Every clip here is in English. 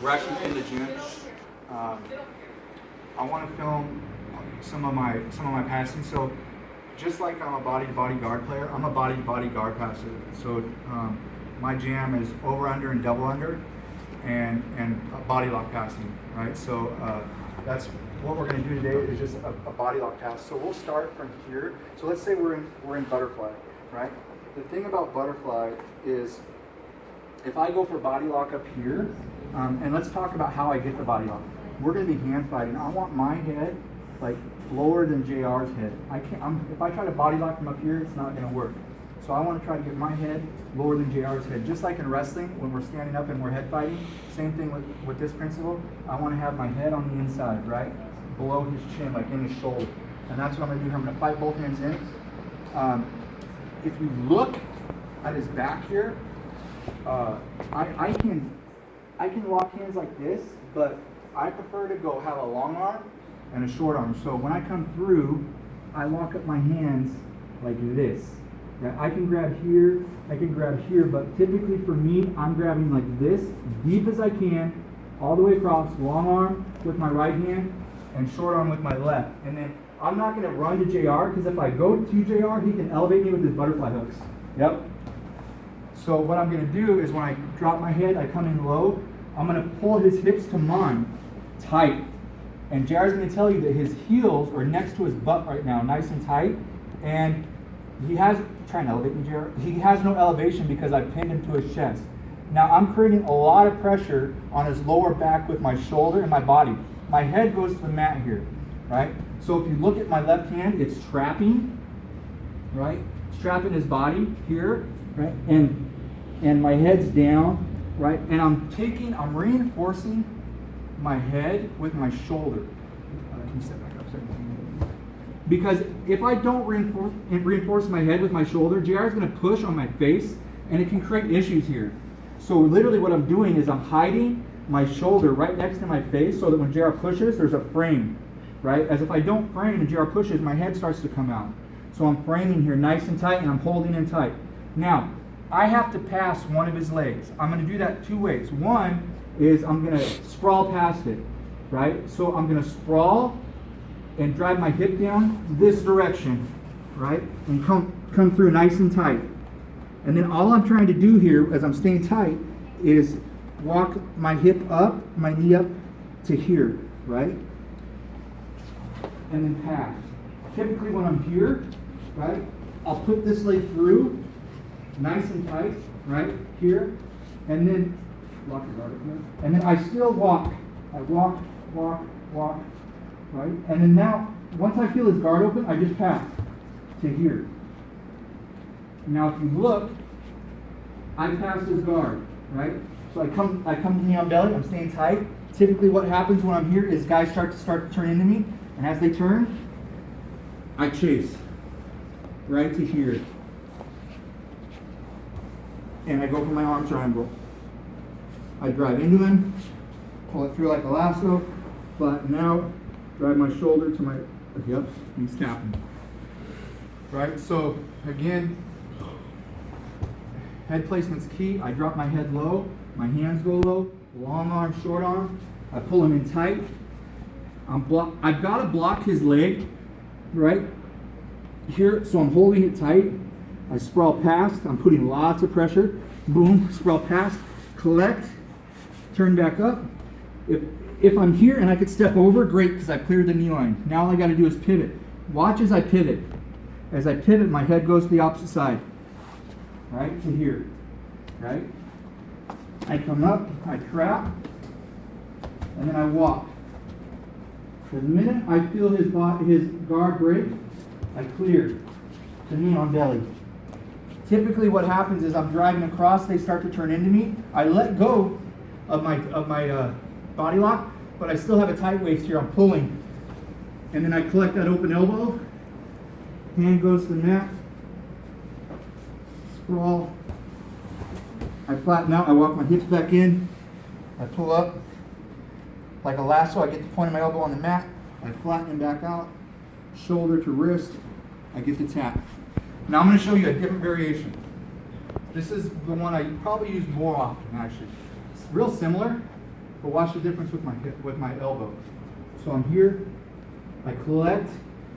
We're actually in the gym. I want to film some of my passing. So just like I'm a body guard player, I'm a body guard passer. So my jam is over under and double under, and body lock passing. Right. So that's what we're going to do today is just a body lock pass. So we'll start from here. So let's say we're in butterfly. Right. The thing about butterfly is if I go for body lock up here, and let's talk about how I get the body lock. We're going to be hand fighting. I want my head like lower than JR's head. I can't. If I try to body lock from up here, it's not going to work. So I want to try to get my head lower than JR's head. Just like in wrestling, when we're standing up and we're head fighting, same thing with this principle. I want to have my head on the inside, right, below his chin, like in his shoulder. And that's what I'm going to do. I'm going to fight both hands in. If you look at his back here, I can lock hands like this, but I prefer to go have a long arm and a short arm. So when I come through, I lock up my hands like this. Yeah, I can grab here, but typically for me, I'm grabbing like this, deep as I can, all the way across, long arm with my right hand and short arm with my left. And then I'm not going to run to JR, because if I go to JR, he can elevate me with his butterfly hooks. Yep. So what I'm going to do is when I drop my head, I come in low. I'm going to pull his hips to mine, tight. And JR's going to tell you that his heels are next to his butt right now, nice and tight. And he has, try and elevate me, JR. He has no elevation because I pinned him to his chest. Now I'm creating a lot of pressure on his lower back with my shoulder and my body. My head goes to the mat here, right? So if you look at my left hand, it's trapping, right? It's trapping his body here, right? And my head's down, right? And I'm reinforcing my head with my shoulder. Can you step back up? Because if I don't reinforce my head with my shoulder, JR is going to push on my face, and it can create issues here. So literally what I'm doing is I'm hiding my shoulder right next to my face so that when JR pushes, there's a frame, right? As if I don't frame and JR pushes, my head starts to come out. So I'm framing here nice and tight, and I'm holding in tight. Now, I have to pass one of his legs. I'm going to do that two ways. One is I'm going to sprawl past it, right? So I'm going to sprawl and drive my hip down this direction, right? And come through nice and tight. And then all I'm trying to do here, as I'm staying tight, is walk my hip up, my knee up to here, right? And then pass. Typically when I'm here, right, I'll put this leg through, nice and tight, right, here, and then lock your guard up here. And then I still walk. I walk, right? And then now, once I feel his guard open, I just pass to here. Now if you look, I passed his guard, right? So I come to knee on belly, I'm staying tight. Typically what happens when I'm here is guys start to turn into me, and as they turn, I chase right to here. And I go for my arm triangle. I drive into him, pull it through like a lasso, flatten out, drive my shoulder to my, yep, he's tapping. Right, so again, head placement's key. I drop my head low, my hands go low, long arm, short arm. I pull him in tight. I've got to block his leg, right here, so I'm holding it tight. I sprawl past, I'm putting lots of pressure. Boom, sprawl past, collect, turn back up. If I'm here and I could step over, great, because I cleared the knee line. Now all I got to do is pivot. Watch as I pivot. As I pivot, my head goes to the opposite side. Right, to here. Right? I come up, I trap, and then I walk. The minute I feel his guard break, I clear to knee on belly. Typically what happens is I'm driving across, they start to turn into me. I let go of my body lock, but I still have a tight waist here. I'm pulling. And then I collect that open elbow. Hand goes to the mat. Sprawl. I flatten out. I walk my hips back in. I pull up. Like a lasso, I get the point of my elbow on the mat. I flatten him back out. Shoulder to wrist. I get the tap. Now I'm going to show you a different variation. This is the one I probably use more often, actually. It's real similar, but watch the difference with my hip, with my elbow. So I'm here, I collect,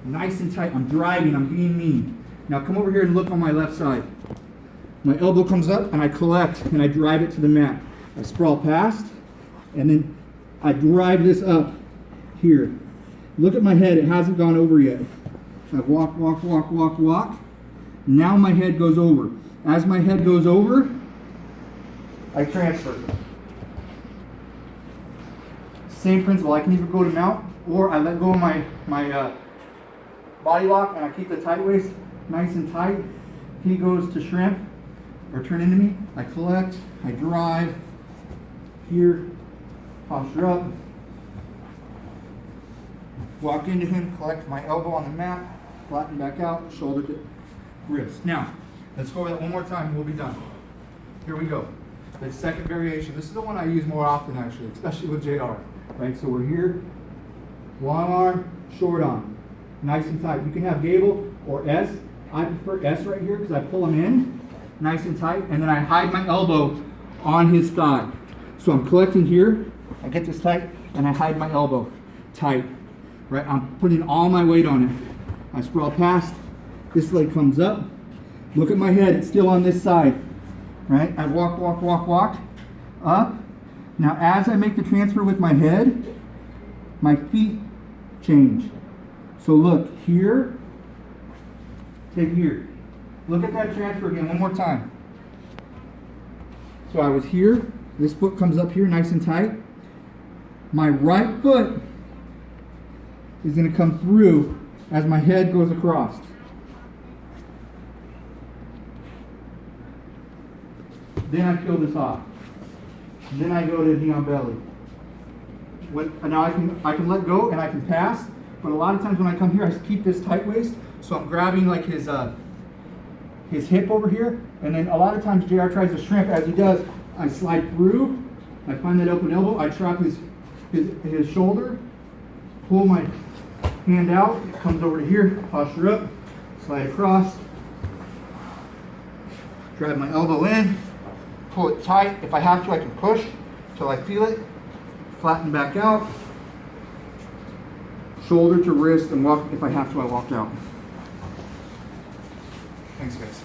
nice and tight. I'm driving, I'm being mean. Now come over here and look on my left side. My elbow comes up and I collect and I drive it to the mat. I sprawl past and then I drive this up here. Look at my head, it hasn't gone over yet. I walk, walk, walk, walk, walk. Now my head goes over. As my head goes over, I transfer. Same principle, I can either go to mount or I let go of my body lock and I keep the tight waist nice and tight. He goes to shrimp or turn into me. I collect, I drive, here, posture up, walk into him, collect my elbow on the mat, flatten back out, shoulder to wrist. Now, let's go over that one more time and we'll be done. Here we go. The second variation. This is the one I use more often actually, especially with JR. Right, so we're here, long arm, short arm, nice and tight. You can have gable or S. I prefer S right here because I pull him in, nice and tight, and then I hide my elbow on his thigh. So I'm collecting here, I get this tight, and I hide my elbow tight. Right, I'm putting all my weight on it. I sprawl past, this leg comes up. Look at my head, it's still on this side. Right, I walk, walk, walk, walk, up. Now as I make the transfer with my head, my feet change. So look, here, to here. Look at that transfer again one more time. So I was here, this foot comes up here nice and tight. My right foot is going to come through as my head goes across. Then I peel this off. Then I go to knee on belly. Now I can let go and I can pass, but a lot of times when I come here, I keep this tight waist, so I'm grabbing like his hip over here, and then a lot of times JR tries to shrimp. As he does, I slide through, I find that open elbow, I trap his shoulder, pull my hand out, it comes over to here, posture up, slide across, grab my elbow in, pull it tight. If I have to, I can push till I feel it. Flatten back out. Shoulder to wrist and walk. If I have to, I walk out. Thanks, guys.